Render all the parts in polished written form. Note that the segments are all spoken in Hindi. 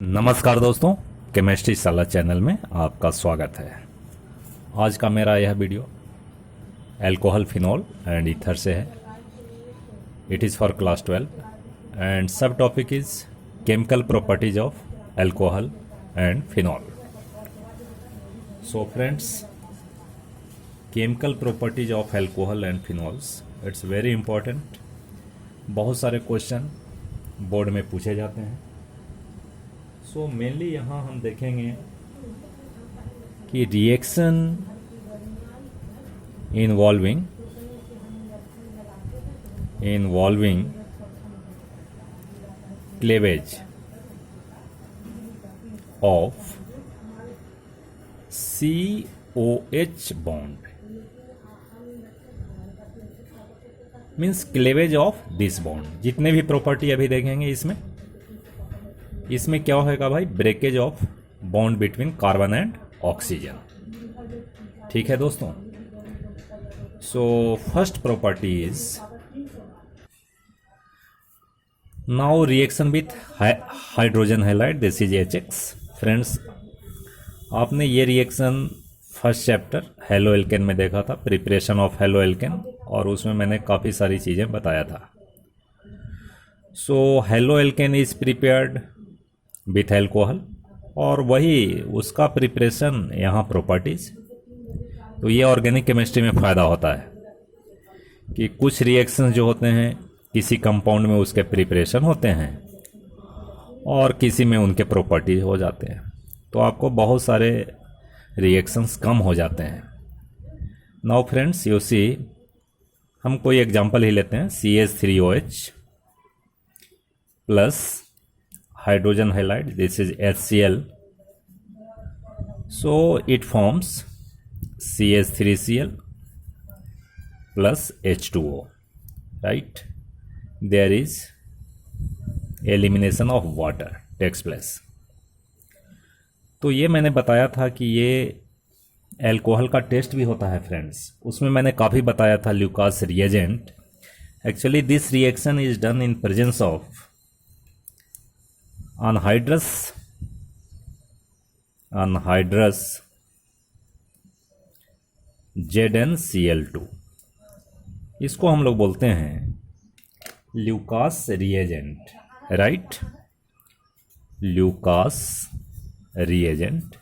नमस्कार दोस्तों, केमिस्ट्री साला चैनल में आपका स्वागत है। आज का मेरा यह video alcohol phenol and ether से है। It is for class 12 and sub topic is chemical properties of alcohol and phenol. So friends, chemical properties of alcohol and phenols it's very important. बहुत सारे क्वेश्चन बोर्ड में पूछे जाते हैं। सो मेनली यहाँ हम देखेंगे कि reaction involving cleavage of COH bond means cleavage of this bond. जितने भी प्रॉपर्टी अभी देखेंगे इसमें क्या होगा भाई, breakage of bond between carbon and oxygen. ठीक है दोस्तों। So first property is now reaction with hydrogen halide, this is HX। Friends, आपने ये reaction first chapter halo alkane में देखा था, प्रिपरेशन ऑफ हेलो एल्केन, और उसमें मैंने काफ़ी सारी चीज़ें बताया था। So halo alkane is prepared with alcohol, और वही उसका प्रिपरेशन यहाँ प्रॉपर्टीज। तो ये ऑर्गेनिक केमिस्ट्री में फ़ायदा होता है कि कुछ रिएक्शंस जो होते हैं किसी कंपाउंड में उसके प्रिपरेशन होते हैं और किसी में उनके प्रॉपर्टीज हो जाते हैं, तो आपको बहुत सारे रिएक्शंस कम हो जाते हैं। नाउ फ्रेंड्स यू सी, हम कोई एग्जांपल ही लेते हैं। CH3OH plus hydrogen halide, this is HCl, so it forms CH3Cl plus H2O, right? There is elimination of water takes place। तो ये मैंने बताया था कि ये अल्कोहल का टेस्ट भी होता है फ्रेंड्स। उसमें मैंने काफ़ी बताया था Lucas reagent. Actually this reaction is done in presence of anhydrous ZnCl2। इसको हम लोग बोलते हैं Lucas reagent, right? Lucas reagent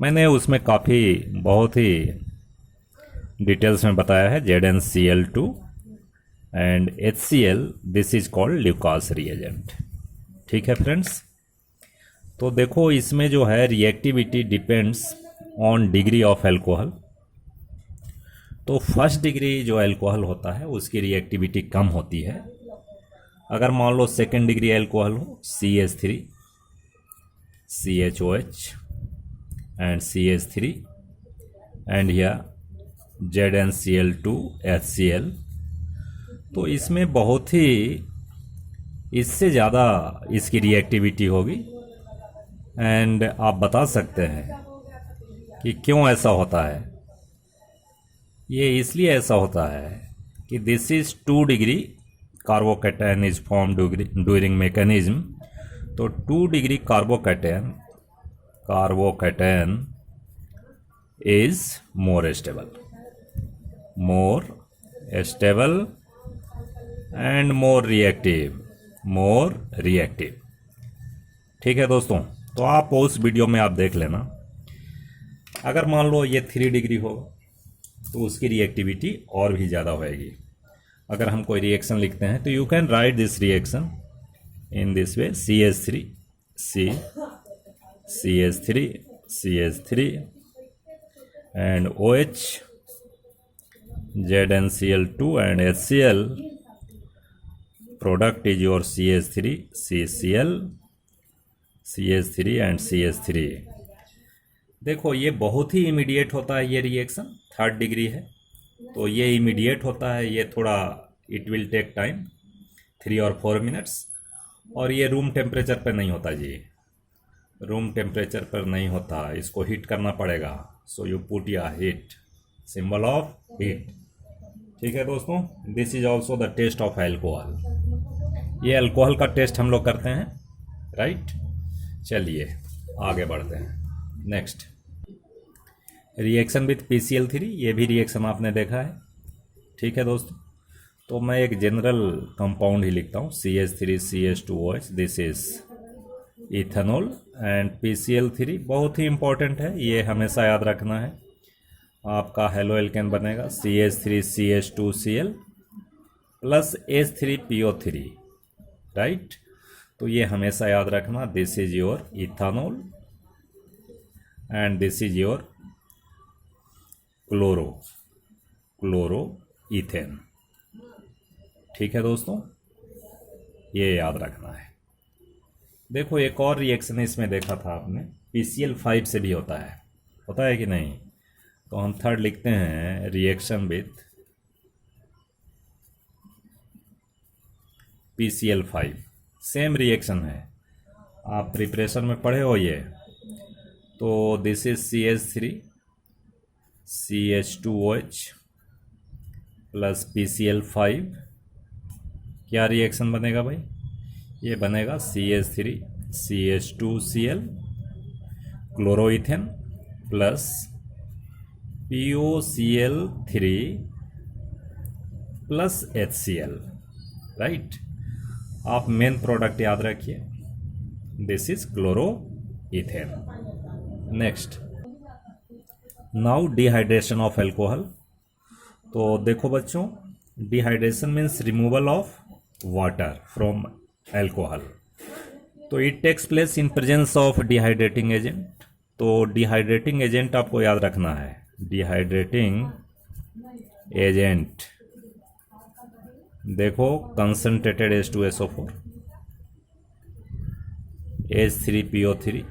मैंने उसमें काफ़ी बहुत ही डिटेल्स में बताया है। ZnCl2 and HCl, this is called Lucas reagent. ठीक है फ्रेंड्स। तो देखो, इसमें जो है reactivity depends on degree of alcohol. तो फर्स्ट डिग्री जो अल्कोहल होता है उसकी रिएक्टिविटी कम होती है। अगर मान लो सेकेंड डिग्री अल्कोहल हो, CH3 CHOH and CH3 and या ZnCl2 HCl, तो इसमें बहुत ही इससे ज़्यादा इसकी रिएक्टिविटी होगी। एंड आप बता सकते हैं कि क्यों ऐसा होता है। ये इसलिए ऐसा होता है कि this is 2 degree carbocation is form during mechanism. तो 2 degree carbocation is more stable and more reactive. ठीक है दोस्तों। तो आप उस वीडियो में आप देख लेना। अगर मान लो ये 3 डिग्री होगा तो उसकी रिएक्टिविटी और भी ज़्यादा होएगी। अगर हम कोई रिएक्शन लिखते हैं तो you can write this reaction in this way, CH3 and OH, ZnCl2 and HCl, product is your CH3 and CH3। देखो, ये बहुत ही इमीडिएट होता है। ये रिएक्शन 3rd डिग्री है तो ये इमीडिएट होता है। ये थोड़ा इट विल टेक टाइम 3 और 4 मिनट्स। और ये रूम टेम्परेचर पर नहीं होता जी, रूम टेम्परेचर पर नहीं होता, इसको हीट करना पड़ेगा। सो यू पुट या हीट, सिंबल ऑफ हीट। ठीक है दोस्तों। This is also the test of alcohol. ये अल्कोहल का टेस्ट हम लोग करते हैं, राइट? चलिए आगे बढ़ते हैं। नेक्स्ट रिएक्शन विथ PCl3, ये भी रिएक्शन आपने देखा है। ठीक है दोस्तों, तो मैं एक जनरल कंपाउंड ही लिखता हूँ, CH3CH2OH, this is ethanol and PCl3 बहुत ही इंपॉर्टेंट है, ये हमेशा याद रखना है। आपका हेलो एल्केन बनेगा CH3CH2Cl प्लस H3PO3, राइट। तो ये हमेशा याद रखना, this is your ethanol and this is your chloro ethane. ठीक है दोस्तों, ये याद रखना है। देखो एक और रिएक्शन इसमें देखा था आपने, PCl5 से भी होता है कि नहीं। तो हम थर्ड लिखते हैं reaction with PCl5, same reaction है, आप प्रिपरेशन में पढ़े हो ये। तो this is CH3CH2OH plus PCl5, क्या रिएक्शन बनेगा भाई, ये बनेगा CH3CH2Cl chloroethane plus POCl3 plus HCl, right. आप मेन प्रोडक्ट याद रखिए, this is chloroethane. Next now dehydration of alcohol. तो देखो बच्चों, dehydration means removal of water from alcohol. तो it takes place in presence of dehydrating agent. तो डिहाइड्रेटिंग एजेंट आपको याद रखना है, डिहाइड्रेटिंग एजेंट देखो concentrated H2SO4, H3PO3,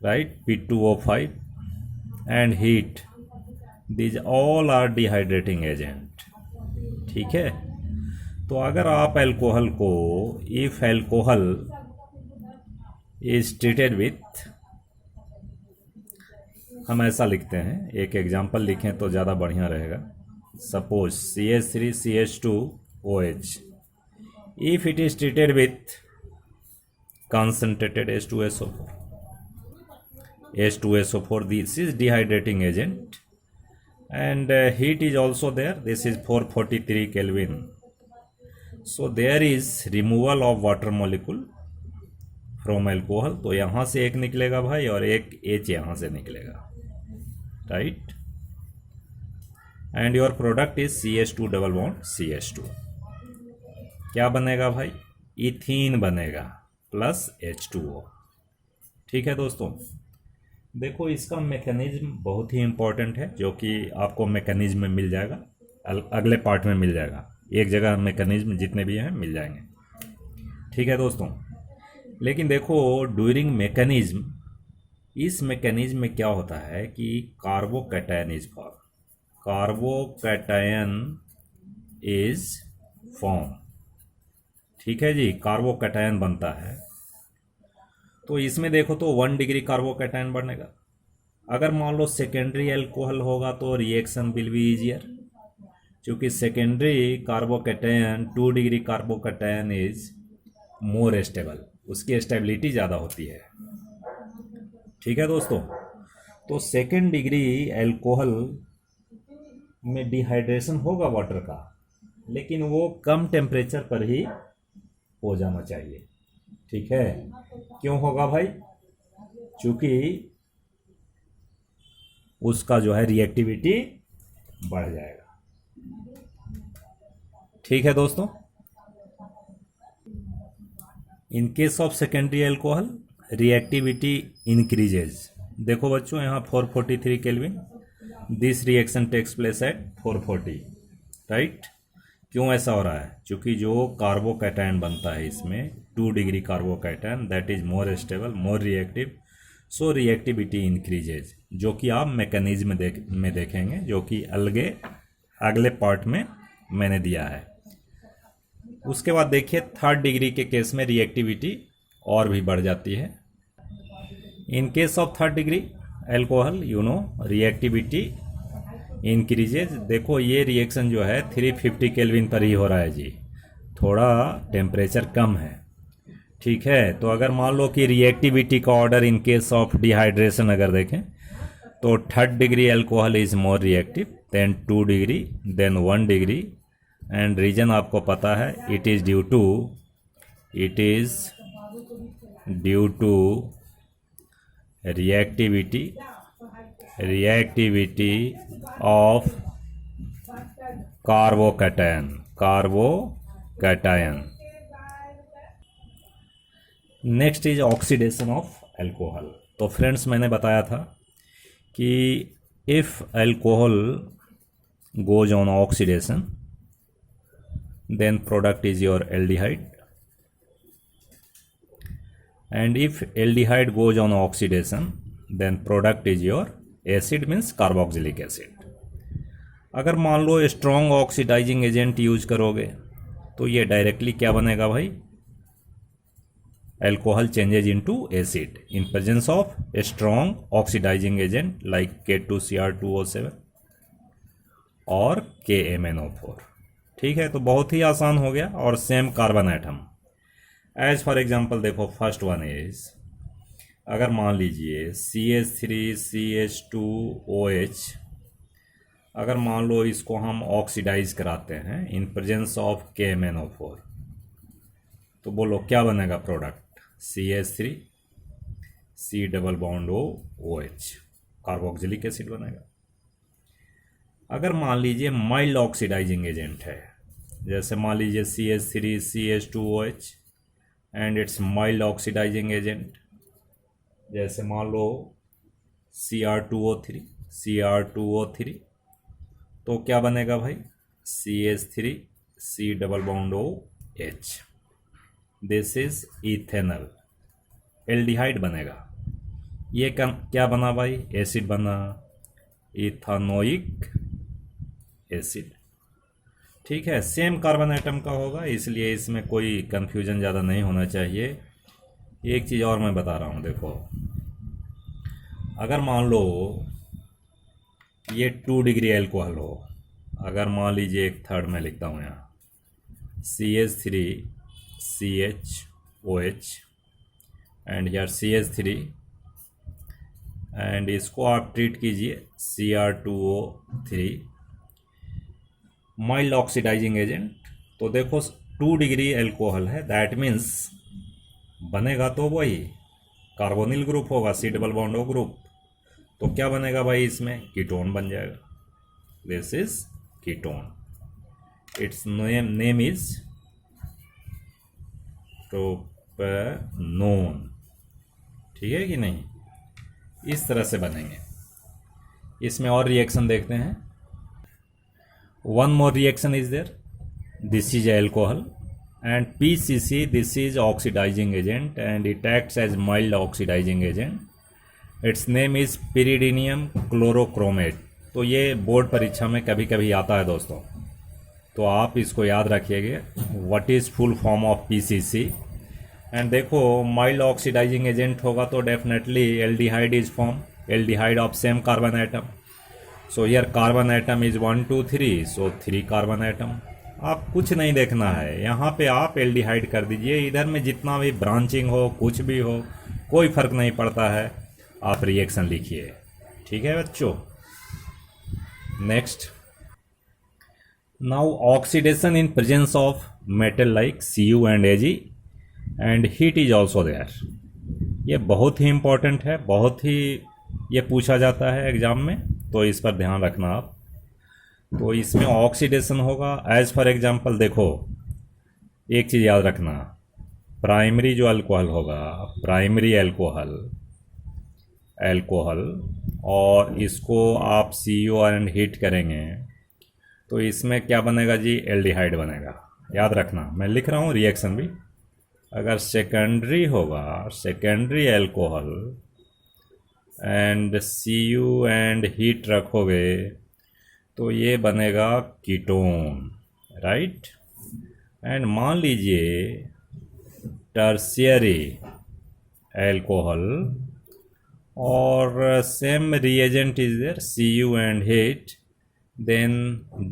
right, P2O5 and heat, these all are dehydrating agent। ठीक है, तो अगर आप एल्कोहल को, if alcohol is treated with, हम ऐसा लिखते हैं, एक एग्जांपल लिखें तो ज़्यादा बढ़िया रहेगा। Suppose CH3CH2OH, if it is treated with concentrated H2SO4, this is dehydrating agent and heat is also there, this is 443 Kelvin, so there is removal of water molecule from alcohol। तो यहाँ से एक निकलेगा भाई और एक H यहाँ से निकलेगा, right, and your product is CH2 double bond CH2, क्या बनेगा भाई, इथीन बनेगा प्लस H2O। ठीक है दोस्तों, देखो इसका मैकेनिज्म बहुत ही इंपॉर्टेंट है, जो कि आपको मैकेनिज्म में मिल जाएगा, अगले पार्ट में मिल जाएगा, एक जगह मैकेनिज्म जितने भी हैं मिल जाएंगे। ठीक है दोस्तों, लेकिन देखो ड्यूरिंग मैकेनिज्म, इस मैकेनिज्म में क्या होता है कि carbocation is form, carbocation is form. ठीक है जी, कार्बोकैटायन बनता है। तो इसमें देखो तो 1 डिग्री कार्बोकैटायन बनेगा। अगर मान लो सेकेंडरी एल्कोहल होगा तो रिएक्शन विल बी इजियर, क्योंकि secondary carbocation 2 degree carbocation is more stable, उसकी स्टेबिलिटी ज़्यादा होती है। ठीक है दोस्तों, तो सेकेंड डिग्री एल्कोहल में डिहाइड्रेशन होगा वाटर का, लेकिन वो कम टेम्परेचर पर ही हो जाना चाहिए। ठीक है, क्यों होगा भाई, क्योंकि उसका जो है रिएक्टिविटी बढ़ जाएगा। ठीक है दोस्तों, in case of secondary alcohol reactivity increases. देखो बच्चों यहाँ 443 kelvin, this reaction takes place at 440, right. क्यों ऐसा हो रहा है, क्योंकि जो कार्बोकैटायन बनता है इसमें 2 degree carbocation, that is more stable, more reactive, so reactivity increases, जो कि आप मैकेनिज्म में देखेंगे, जो कि अगले पार्ट में मैंने दिया है। उसके बाद देखिए थर्ड डिग्री के केस में रिएक्टिविटी और भी बढ़ जाती है। इन case of third degree alcohol reactivity increases. देखो ये रिएक्शन जो है 350 केल्विन पर ही हो रहा है जी, थोड़ा टेम्परेचर कम है। ठीक है, तो अगर मान लो कि रिएक्टिविटी का order in case of dehydration अगर देखें तो 3rd degree alcohol is more reactive than 2 degree than 1 degree, and reason आपको पता है, it is due to reactivity of carbocation. Next is oxidation of alcohol. तो फ्रेंड्स मैंने बताया था कि if alcohol goes on oxidation then product is your aldehyde, and if aldehyde goes on oxidation then product is your acid means carboxylic acid. अगर मान लो स्ट्रॉन्ग ऑक्सीडाइजिंग एजेंट यूज करोगे तो ये डायरेक्टली क्या बनेगा भाई, alcohol changes into acid in presence of strong oxidizing agent like K2Cr2O7 और KMnO4। ठीक है, तो बहुत ही आसान हो गया, और same carbon atom. As for example देखो, फर्स्ट वन इज, अगर मान लीजिए CH3CH2OH, अगर मान लो इसको हम ऑक्सीडाइज कराते हैं इन प्रेजेंस ऑफ KMnO4, तो बोलो क्या बनेगा product, CH3 C double bond OH carboxylic acid बनेगा। अगर मान लीजिए माइल्ड ऑक्सीडाइजिंग एजेंट है, जैसे मान लीजिए CH3CH2OH and it's mild oxidizing agent, जैसे मान लो Cr2O3, तो क्या बनेगा भाई, CH3 C double bond OH, this is ethanol, aldehyde बनेगा। ये क्या बना भाई, एसिड बना, इथानोइक एसिड। ठीक है, सेम कार्बन एटम का होगा, इसलिए इसमें कोई कंफ्यूजन ज़्यादा नहीं होना चाहिए। एक चीज़ और मैं बता रहा हूँ, देखो अगर मान लो ये 2 डिग्री अल्कोहल हो, अगर मान लीजिए एक थर्ड में लिखता हूँ यहाँ CH3CHOH एंड यार CH3, एंड इसको आप ट्रीट कीजिए Cr2O3 माइल्ड ऑक्सीडाइजिंग एजेंट। तो देखो 2 डिग्री अल्कोहल है, दैट मीन्स बनेगा तो वही कार्बोनिल ग्रुप होगा, C double bond O group, तो क्या बनेगा भाई, इसमें कीटोन बन जाएगा, this is ketone, it's name is propanone. ठीक है कि नहीं, इस तरह से बनेंगे। इसमें और रिएक्शन देखते हैं, one more reaction is there, this is alcohol and PCC, this is oxidizing agent and it acts as mild oxidizing agent, its name is pyridinium chlorochromate। तो ये बोर्ड परीक्षा में कभी कभी आता है दोस्तों, तो आप इसको याद रखिएगा, what is full form of PCC। And देखो माइल्ड ऑक्सीडाइजिंग एजेंट होगा तो definitely aldehyde is form, aldehyde of same carbon atom, so here carbon atom is 1 2 3, so 3 carbon atom. आप कुछ नहीं देखना है, यहाँ पे आप एल्डिहाइड कर दीजिए, इधर में जितना भी ब्रांचिंग हो कुछ भी हो कोई फर्क नहीं पड़ता है, आप रिएक्शन लिखिए। ठीक है बच्चों, next, now oxidation in presence of metal like Cu and Ag and heat is also there. ये बहुत ही इंपॉर्टेंट है, बहुत ही ये पूछा जाता है एग्जाम में, तो इस पर ध्यान रखना आप। तो इसमें ऑक्सीडेशन होगा, एज फॉर एग्जांपल देखो एक चीज़ याद रखना, प्राइमरी जो अल्कोहल होगा, प्राइमरी अल्कोहल और इसको आप CO एंड हीट करेंगे तो इसमें क्या बनेगा जी, एल्डिहाइड बनेगा। याद रखना, मैं लिख रहा हूँ रिएक्शन भी, अगर सेकेंडरी होगा, secondary alcohol and Cu and heat रखोगे तो ये बनेगा कीटोन, राइट। एंड मान लीजिए टर्शियरी अल्कोहल और same reagent is there, Cu and heat, then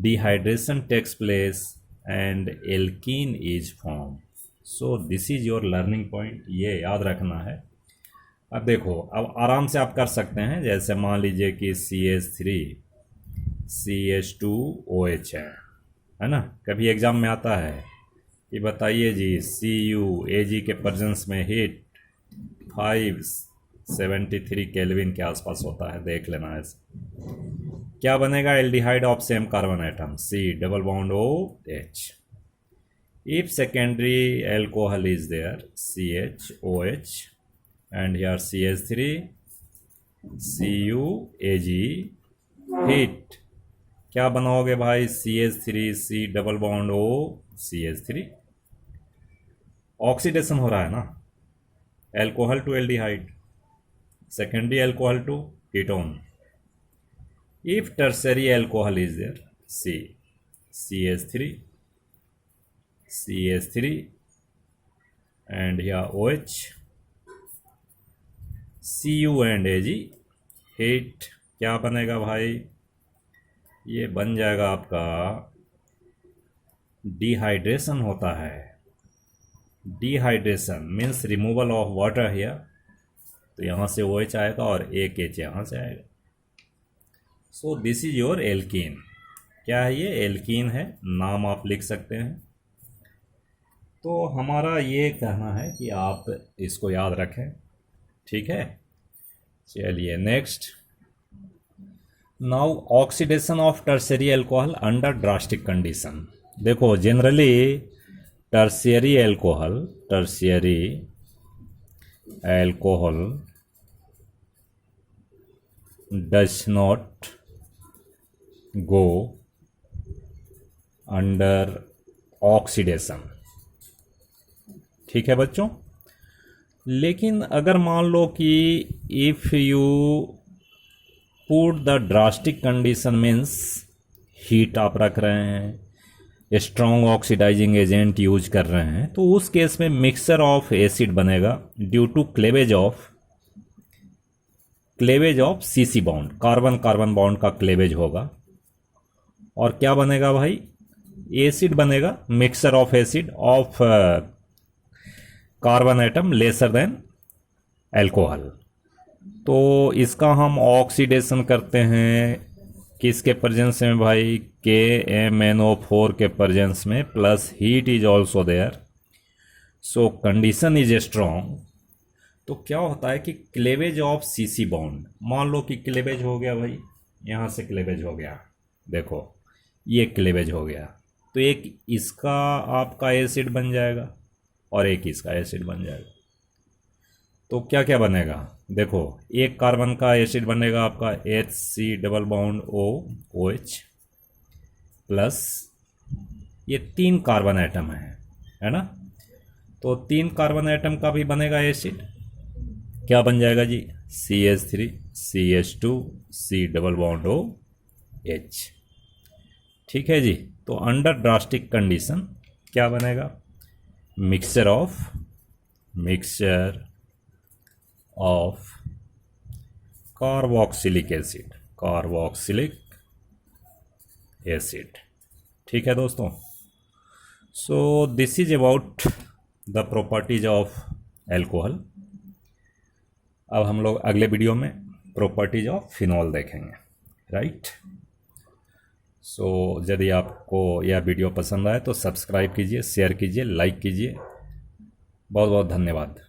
dehydration takes place and alkene is form. So this is your learning point, ये याद रखना है। अब देखो, अब आराम से आप कर सकते हैं। जैसे मान लीजिए कि CH3 CH2OH है ना। कभी एग्जाम में आता है कि बताइए जी CuAg के प्रेजेंस में हीट 573 केल्विन के आसपास होता है, देख लेना है। क्या बनेगा? Aldehyde of same carbon atom, C double bond OH। If secondary alcohol is there, CHOH, and here CH3 CuAg, heat क्या बनाओगे भाई? CH3 C double bond O CH3। Oxidation हो रहा है ना, alcohol to aldehyde, secondary alcohol to ketone. If tertiary alcohol is there, CH3 and here OH, Cu and Ag, heat क्या बनेगा भाई? ये बन जाएगा आपका, डिहाइड्रेशन होता है। Dehydration means removal of water here, तो यहाँ से OH आएगा और एक H यहाँ से आएगा। सो दिस इज योर एल्कीन। क्या है ये? एल्कीन है, नाम आप लिख सकते हैं। तो हमारा ये कहना है कि आप इसको याद रखें, ठीक है। चलिए next, now oxidation of tertiary alcohol under drastic condition. देखो generally tertiary alcohol does not go under oxidation, ठीक है बच्चों। लेकिन अगर मान लो कि if you put the drastic condition means heat आप रख रहे हैं, स्ट्रॉन्ग ऑक्सीडाइजिंग एजेंट यूज कर रहे हैं, तो उस केस में मिक्सचर ऑफ एसिड बनेगा due to cleavage of CC bond, carbon carbon bond का क्लेवेज होगा। और क्या बनेगा भाई? एसिड बनेगा, mixture of acid of carbon atom lesser than alcohol. तो इसका हम ऑक्सीडेशन करते हैं किसके प्रेजेंस में भाई? KMnO4 के प्रेजेंस में, plus heat is also there, so condition is strong. तो क्या होता है कि क्लेवेज ऑफ CC बॉन्ड, मान लो कि क्लेवेज हो गया भाई, यहाँ से क्लेवेज हो गया, देखो ये क्लेवेज हो गया, तो एक इसका आपका एसिड बन जाएगा और एक इसका एसिड बन जाएगा। तो क्या क्या बनेगा? देखो एक कार्बन का एसिड बनेगा आपका HC double bond OH, plus ये 3 कार्बन एटम है ना। तो 3 कार्बन एटम का भी बनेगा एसिड, क्या बन जाएगा जी? CH3 CH2 C double bond OH, ठीक है जी। तो अंडर ड्रास्टिक कंडीशन क्या बनेगा? मिक्सचर ऑफ कार्बोक्सिलिक एसिड, ठीक है दोस्तों। सो this is about the properties of alcohol. अब हम लोग अगले वीडियो में प्रॉपर्टीज ऑफ फिनॉल देखेंगे, राइट। सो यदि आपको यह वीडियो पसंद आए तो सब्सक्राइब कीजिए, शेयर कीजिए, लाइक कीजिए। बहुत बहुत धन्यवाद।